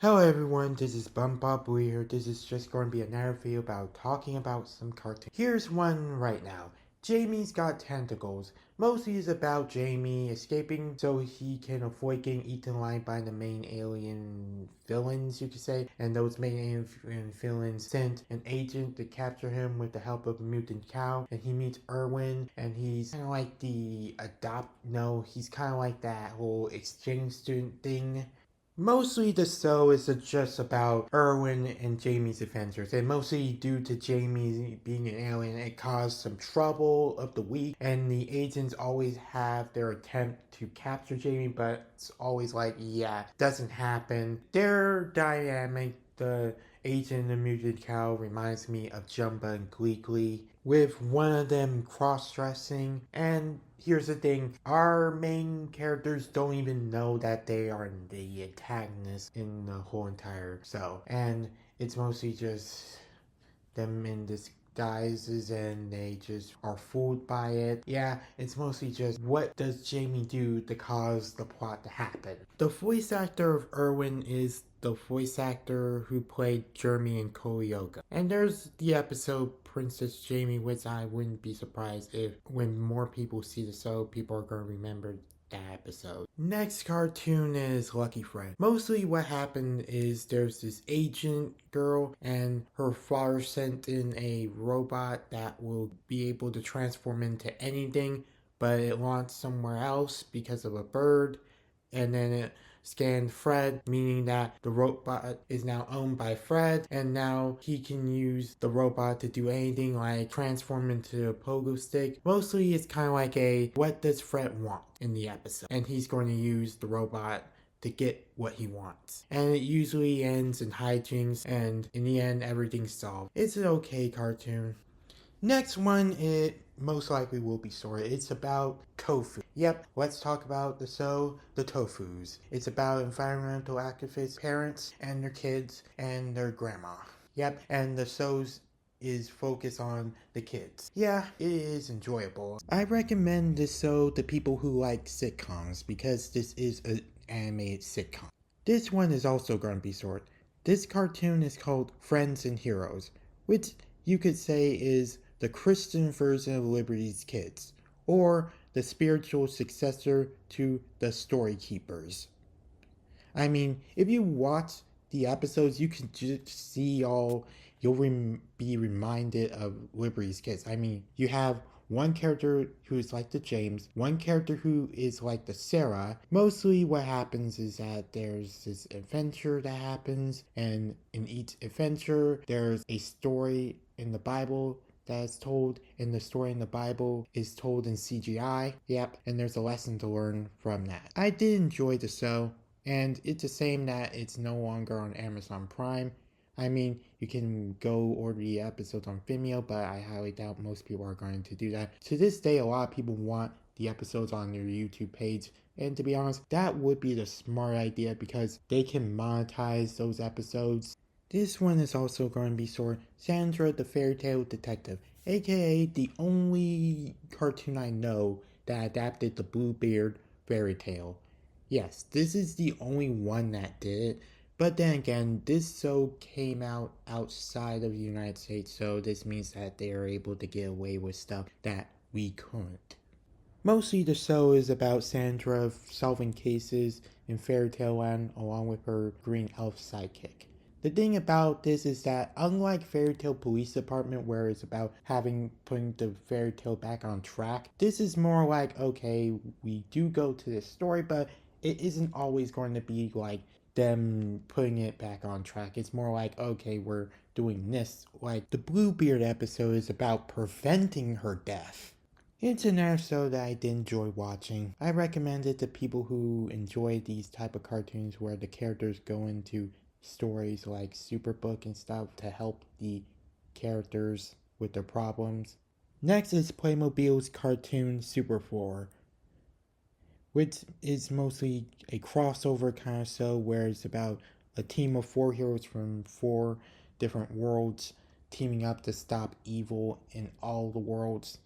Hello everyone, this is Bob here. This is just going to be another video about talking about some cartoons. Here's one right now. Jamie's Got Tentacles. Mostly is about Jamie escaping so he can avoid getting eaten alive by the main alien villains, you could say. And those main alien villains sent an agent to capture him with the help of a mutant cow. And he meets Erwin, and he's kind of like he's kind of like that whole exchange student thing. Mostly the show is just about Erwin and Jamie's adventures, and mostly due to Jamie being an alien, it caused some trouble of the week, and the agents always have their attempt to capture Jamie, but it's always like, yeah, doesn't happen. Their dynamic, the agent and the mutant cow, reminds me of Jumba and Gleekly, with one of them cross-dressing. And here's the thing, our main characters don't even know that they are the antagonists in the whole entire show, and it's mostly just them in disguises and they just are fooled by it. Yeah, it's mostly just what does Jamie do to cause the plot to happen. The voice actor of Erwin is the voice actor who played Jeremy in Koyoga. And there's the episode Princess Jamie, which I wouldn't be surprised if when more people see the show, people are going to remember that episode. Next cartoon is Lucky Fred. Mostly what happened is there's this agent girl and her father sent in a robot that will be able to transform into anything, but it launched somewhere else because of a bird, and then it scanned Fred, meaning that the robot is now owned by Fred, and now he can use the robot to do anything like transform into a pogo stick. Mostly it's kind of like a what does Fred want in the episode, and he's going to use the robot to get what he wants. And it usually ends in hijinks, and in the end everything's solved. It's an okay cartoon. Next one, it most likely will be sorted. It's about tofu. Yep, let's talk about the Tofus. It's about environmental activists, parents, and their kids, and their grandma. Yep, and the shows is focused on the kids. Yeah, it is enjoyable. I recommend this show to people who like sitcoms because this is an animated sitcom. This one is also going to be short. This cartoon is called Friends and Heroes, which you could say is the Christian version of Liberty's Kids, or the spiritual successor to the Story Keepers. I mean, if you watch the episodes, you can just see be reminded of Liberty's Kids. I mean, you have one character who is like the James, one character who is like the Sarah. Mostly what happens is that there's this adventure that happens, and in each adventure, there's a story in the Bible that's told, and the story in the Bible is told in CGI. Yep, and there's a lesson to learn from that. I did enjoy the show, and it's a shame that it's no longer on Amazon Prime. I mean, you can go order the episodes on Vimeo, but I highly doubt most people are going to do that. To this day, a lot of people want the episodes on their YouTube page, and to be honest, that would be the smart idea because they can monetize those episodes. This one is also going to be short. Sandra the Fairy Tale Detective, aka the only cartoon I know that adapted the Bluebeard fairy tale. Yes, this is the only one that did it. But then again, this show came out outside of the United States, so this means that they are able to get away with stuff that we couldn't. Mostly the show is about Sandra solving cases in Fairy Tale Land along with her green elf sidekick. The thing about this is that unlike Fairy Tale Police Department where it's about putting the fairy tale back on track, this is more like, okay, we do go to this story, but it isn't always going to be like them putting it back on track. It's more like, okay, we're doing this. Like the Bluebeard episode is about preventing her death. It's an episode that I did enjoy watching. I recommend it to people who enjoy these type of cartoons where the characters go into stories like Superbook and stuff to help the characters with their problems. Next is Playmobil's cartoon Super 4, which is mostly a crossover kind of show where it's about a team of 4 heroes from 4 different worlds teaming up to stop evil in all the worlds.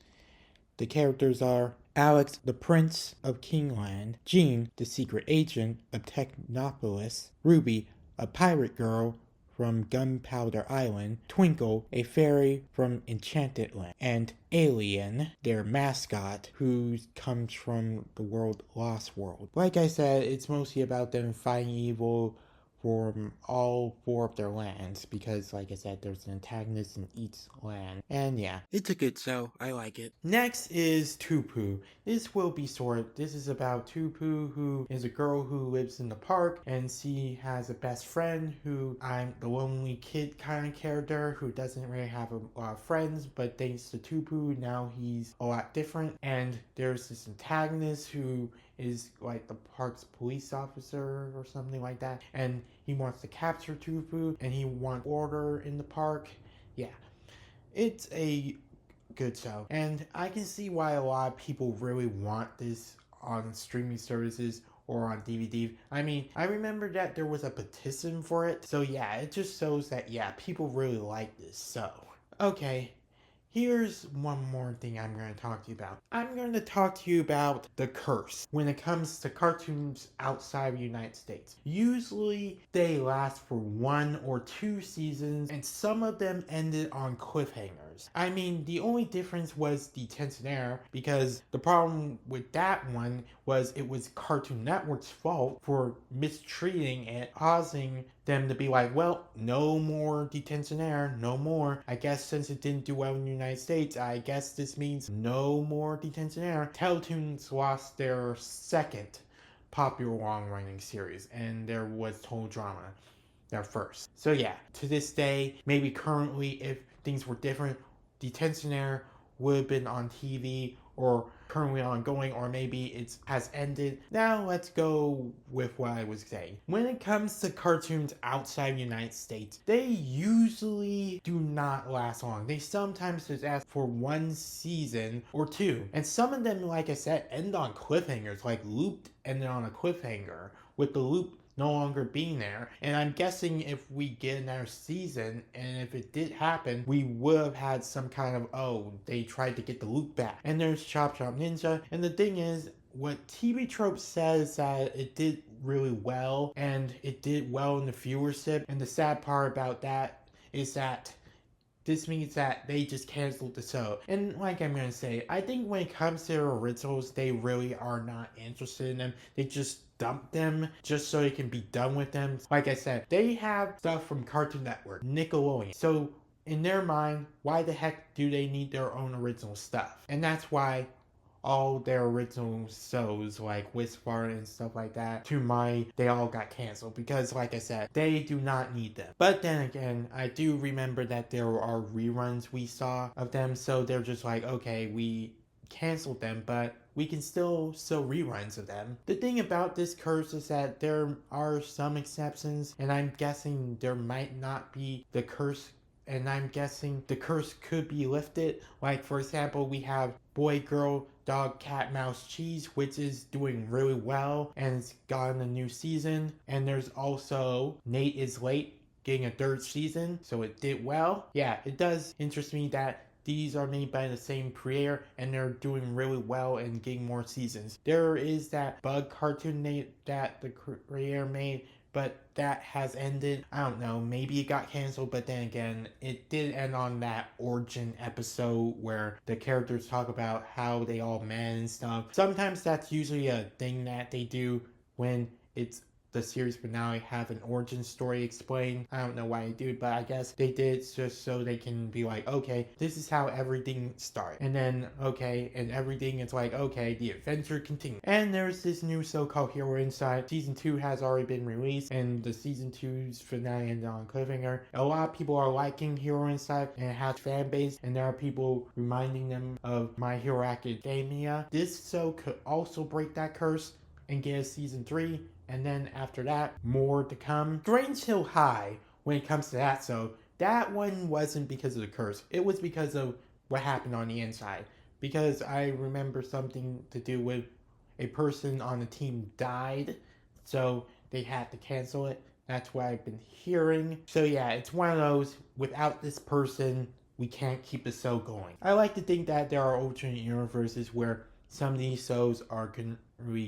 The characters are Alex, the Prince of Kingland, Jean, the secret agent of Technopolis, Ruby, a pirate girl from Gunpowder Island, Twinkle, a fairy from Enchanted Land, and Alien, their mascot, who comes from the world Lost World. Like I said, it's mostly about them fighting evil from all four of their lands because, like I said, there's an antagonist in each land. And yeah, it's a good show. I like it. Next is Tupu. This will be short. This is about Tupu, who is a girl who lives in the park, and she has a best friend who I'm the lonely kid kind of character who doesn't really have a lot of friends, but thanks to Tupu, now he's a lot different. And there's this antagonist who is like the park's police officer or something like that, and he wants to capture Tupu and he wants order in the park. Yeah, it's a good show, and I can see why a lot of people really want this on streaming services or on DVD. I mean, I remember that there was a petition for it, so yeah, it just shows that yeah, people really like this. So okay, here's one more thing I'm going to talk to you about. I'm going to talk to you about The Curse when it comes to cartoons outside the United States. Usually they last for 1 or 2 seasons, and some of them ended on cliffhangers. I mean, the only difference was the Tensionaire, because the problem with that one was it was Cartoon Network's fault for mistreating it, causing them to be like, well, no more Detentionaire, no more. I guess since it didn't do well in the United States, I guess this means no more Detentionaire. Teletoons lost their second popular long-running series, and there was Total Drama, their first. So yeah, to this day, maybe currently, if things were different, Detentionaire would have been on TV or currently ongoing, or maybe it has ended. Now let's go with what I was saying. When it comes to cartoons outside the United States, they usually do not last long. They sometimes just ask for 1 season or 2. And some of them, like I said, end on cliffhangers, like Looped ended on a cliffhanger, with the Loop no longer being there. And I'm guessing if we get another season, and if it did happen, we would have had some kind of, oh, they tried to get the Loop back. And there's Chop Chop Ninja. And the thing is, what TV Trope says that it did really well, and it did well in the viewership. And the sad part about that is that this means that they just canceled the show. And like I'm gonna say, I think when it comes to originals, they really are not interested in them. They just dump them just so they can be done with them. Like I said, they have stuff from Cartoon Network, Nickelodeon. So in their mind, why the heck do they need their own original stuff? And that's why all their original shows like Whisper and stuff like that, they all got canceled because, like I said, they do not need them. But then again, I do remember that there are reruns we saw of them, so they're just like, okay, we canceled them, but we can still show reruns of them. The thing about this curse is that there are some exceptions, and I'm guessing there might not be the curse, and I'm guessing the curse could be lifted. Like, for example, we have Boy, Girl, Dog, Cat, Mouse, Cheese, which is doing really well and it's gotten a new season. And there's also Nate is Late getting a 3rd season, so it did well. Yeah, it does interest me that these are made by the same creator and they're doing really well and getting more seasons. There is that Bug cartoon that the creator made, but that has ended. I don't know, maybe it got canceled, but then again, it did end on that origin episode where the characters talk about how they all met and stuff. Sometimes that's usually a thing that they do when it's the series finale, have an origin story explained. I don't know why they do it, but I guess they did just so they can be like, okay, this is how everything started. And then, okay, and everything is like, okay, the adventure continues. And there's this new show called Hero Inside. Season 2 has already been released, and the Season 2's finale ended on cliffhanger. A lot of people are liking Hero Inside, and it has fan base, and there are people reminding them of My Hero Academia. This show could also break that curse and get a Season 3. And then after that, more to come. Strange Hill High, when it comes to that, so that one wasn't because of the curse. It was because of what happened on the inside. Because I remember something to do with a person on the team died, so they had to cancel it. That's what I've been hearing. So yeah, it's one of those, without this person, we can't keep the show going. I like to think that there are alternate universes where some of these shows are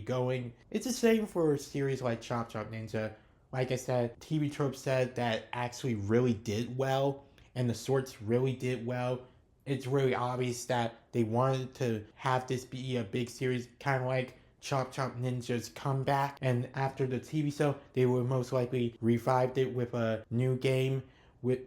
going. It's the same for a series like Chop Chop Ninja, like I said, TV Trope said that actually really did well, and the sorts really did well. It's really obvious that they wanted to have this be a big series, kind of like Chop Chop Ninja's comeback. And after the TV show, they would most likely revived it with a new game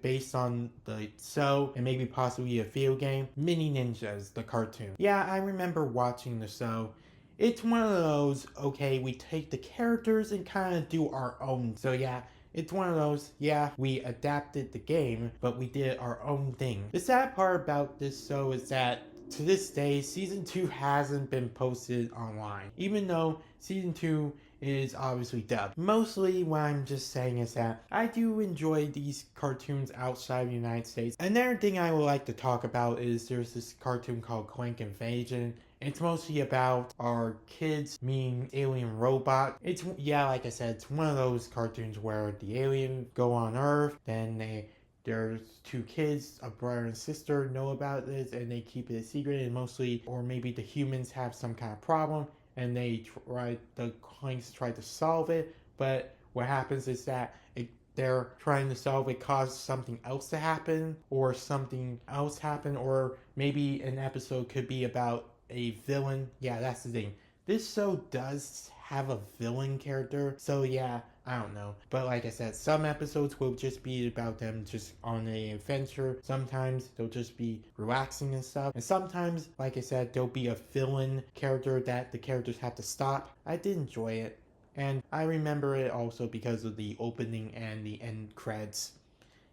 based on the show and maybe possibly a video game. Mini Ninjas, the cartoon. Yeah, I remember watching the show. It's one of those, okay, we take the characters and kind of do our own. So yeah, it's one of those, yeah, we adapted the game, but we did our own thing. The sad part about this show is that to this day, season 2 hasn't been posted online, even though season 2 is obviously dubbed. Mostly what I'm just saying is that I do enjoy these cartoons outside the United States. Another thing I would like to talk about is there's this cartoon called Clank Invasion. It's mostly about our kids meeting alien robot. It's, yeah, like I said, it's one of those cartoons where the aliens go on Earth, then there's two kids, a brother and sister, know about this and they keep it a secret, and mostly, or maybe the humans have some kind of problem and the Clanks try to solve it, but what happens is that they're trying to solve it causes something else to happen, or something else happen, or maybe an episode could be about a villain. Yeah, that's the thing. This show does have a villain character, so yeah, I don't know. But like I said, some episodes will just be about them just on an adventure. Sometimes they'll just be relaxing and stuff. And sometimes, like I said, there'll be a villain character that the characters have to stop. I did enjoy it. And I remember it also because of the opening and the end credits.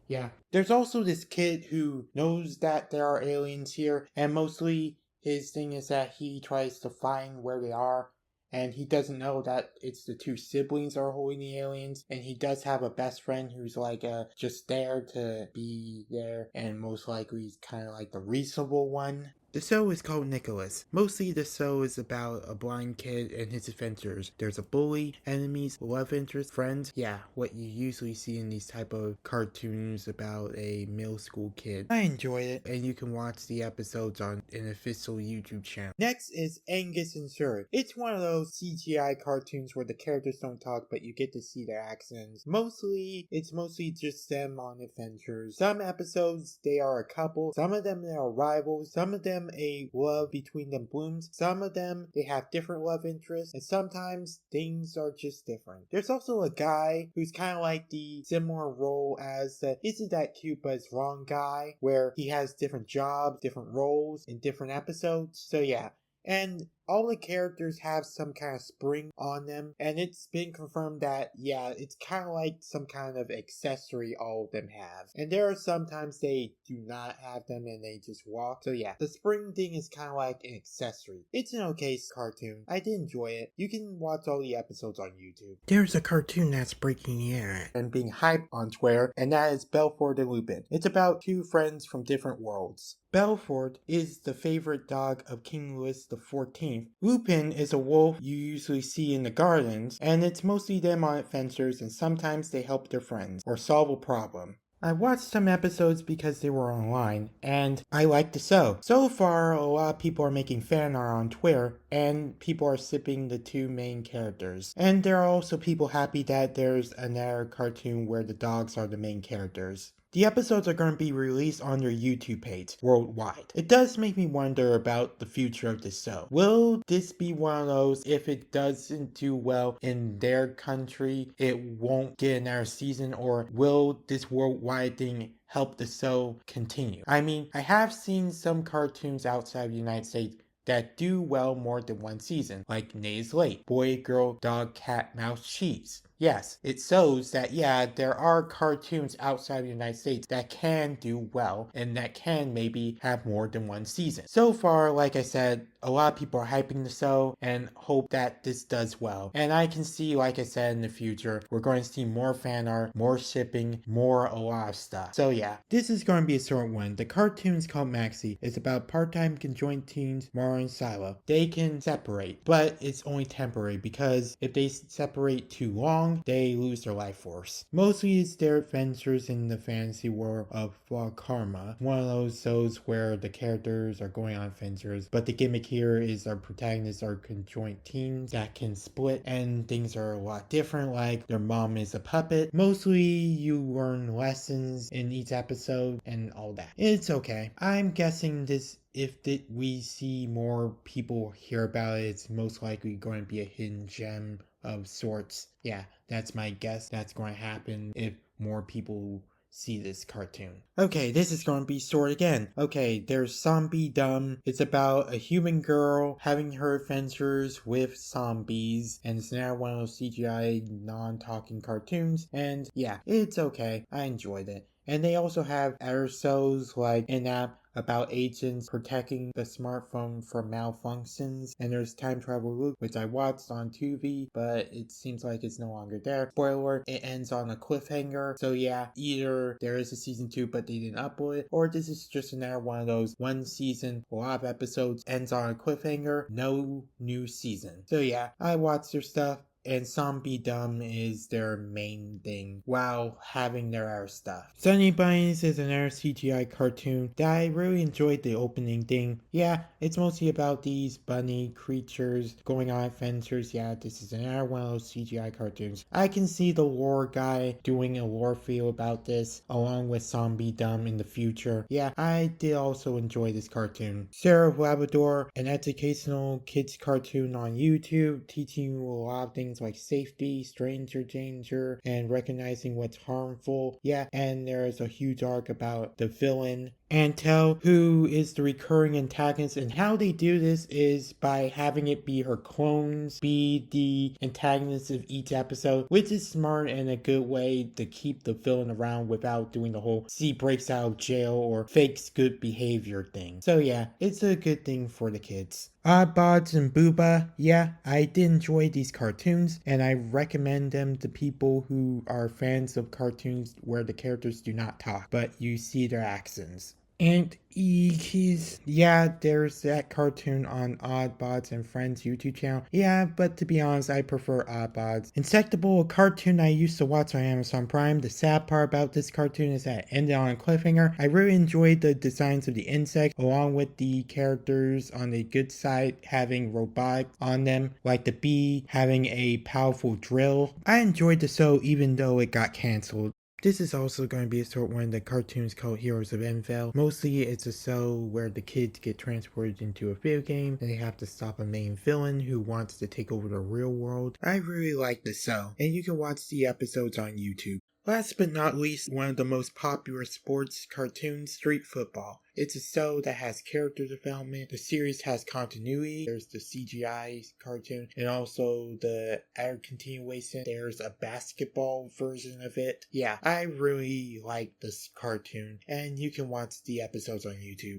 Yeah. There's also this kid who knows that there are aliens here, and mostly his thing is that he tries to find where they are, and he doesn't know that it's the two siblings are holding the aliens, and he does have a best friend who's like just there to be there, and most likely he's kind of like the reasonable one. The show is called Nicholas. Mostly the show is about a blind kid and his adventures. There's a bully, enemies, love interest, friends. Yeah, what you usually see in these type of cartoons about a middle school kid. I enjoy it, and you can watch the episodes on an official YouTube channel. Next is Angus and Sir. It's one of those CGI cartoons where the characters don't talk, but you get to see their accents. It's mostly just them on adventures. Some episodes, they are a couple. Some of them, they are rivals. Some of them, a love between them blooms. Some of them, they have different love interests, and sometimes things are just different. There's also a guy who's kind of like the similar role as the isn't that cute but it's wrong guy, where he has different jobs, different roles in different episodes. So yeah. And all the characters have some kind of spring on them, and it's been confirmed that, yeah, it's kind of like some kind of accessory all of them have. And there are sometimes they do not have them and they just walk. So yeah, the spring thing is kind of like an accessory. It's an okay cartoon. I did enjoy it. You can watch all the episodes on YouTube. There's a cartoon that's breaking the internet and being hyped on Twitter, and that is Belfort and Lupin. It's about two friends from different worlds. Belfort is the favorite dog of King Louis XIV. Lupin is a wolf you usually see in the gardens, and it's mostly them on adventures, and sometimes they help their friends or solve a problem. I watched some episodes because they were online, and I liked the show. So far, a lot of people are making fan art on Twitter, and people are sipping the two main characters. And there are also people happy that there's another cartoon where the dogs are the main characters. The episodes are going to be released on their YouTube page worldwide. It does make me wonder about the future of this show. Will this be one of those, if it doesn't do well in their country, it won't get another season, or will this worldwide thing help the show continue? I mean, I have seen some cartoons outside of the United States that do well more than one season, like Nays Late, Boy, Girl, Dog, Cat, Mouse, Cheese. Yes, it shows that, yeah, there are cartoons outside the United States that can do well and that can maybe have more than one season. So far, like I said, a lot of people are hyping the show and hope that this does well. And I can see, like I said, in the future, we're going to see more fan art, more shipping, more a lot of stuff. So yeah, this is going to be a short one. The cartoon's called Maxi. It's about part-time conjoined teens, Mara and Silo. They can separate, but it's only temporary because if they separate too long, they lose their life force. Mostly it's their adventures in the fantasy world of Karma. One of those shows where the characters are going on adventures, but the gimmick here is our protagonists are conjoined teens that can split and things are a lot different, like their mom is a puppet. Mostly you learn lessons in each episode and all that. It's okay. I'm guessing this, if we see more people hear about it, it's most likely going to be a hidden gem of sorts. Yeah, that's my guess. That's going to happen if more people see this cartoon. Okay, this is going to be short again. Okay, there's Zombie Dumb. It's about a human girl having her adventures with zombies, and it's now one of those CGI non-talking cartoons, and yeah, it's okay. I enjoyed it. And they also have other shows like in-app about agents protecting the smartphone from malfunctions, and there's Time Travel Luke, which I watched on Tubi, but it seems like it's no longer there. Spoiler, it ends on a cliffhanger, so yeah, either there is a season 2 but they didn't upload it, or this is just another one of those one season, a lot of episodes, ends on a cliffhanger, no new season. So yeah, I watched their stuff, and Zombie Dumb is their main thing while having their other stuff. Sunny Bunnies is another CGI cartoon that I really enjoyed the opening thing. Yeah, it's mostly about these bunny creatures going on adventures. Yeah, this is another one of those CGI cartoons. I can see the lore guy doing a lore feel about this along with Zombie Dumb in the future. Yeah, I did also enjoy this cartoon. Sarah of Labrador, an educational kids cartoon on YouTube, teaching you a lot of things like safety, stranger danger, and recognizing what's harmful. Yeah, and there's a huge arc about the villain Antel, who is the recurring antagonist, and how they do this is by having it be her clones be the antagonists of each episode, which is smart and a good way to keep the villain around without doing the whole she breaks out of jail or fakes good behavior thing. So yeah, it's a good thing for the kids. Oddbods and Booba, yeah, I did enjoy these cartoons, and I recommend them to people who are fans of cartoons where the characters do not talk, but you see their accents. And yeah, there's that cartoon on Oddbods and Friends YouTube channel. Yeah, but to be honest, I prefer Oddbods. Insectable, a cartoon I used to watch on Amazon Prime. The sad part about this cartoon is that it ended on a cliffhanger. I really enjoyed the designs of the insect, along with the characters on the good side having robotic on them, like the bee having a powerful drill. I enjoyed the show even though it got cancelled. This is also going to be a short one. The cartoons called Heroes of Enville. Mostly it's a show where the kids get transported into a video game and they have to stop a main villain who wants to take over the real world. I really like the show, and you can watch the episodes on YouTube. Last but not least, one of the most popular sports cartoons, Street Football. It's a show that has character development. The series has continuity. There's the CGI cartoon and also the other continuation. There's a basketball version of it. Yeah, I really like this cartoon, and you can watch the episodes on YouTube.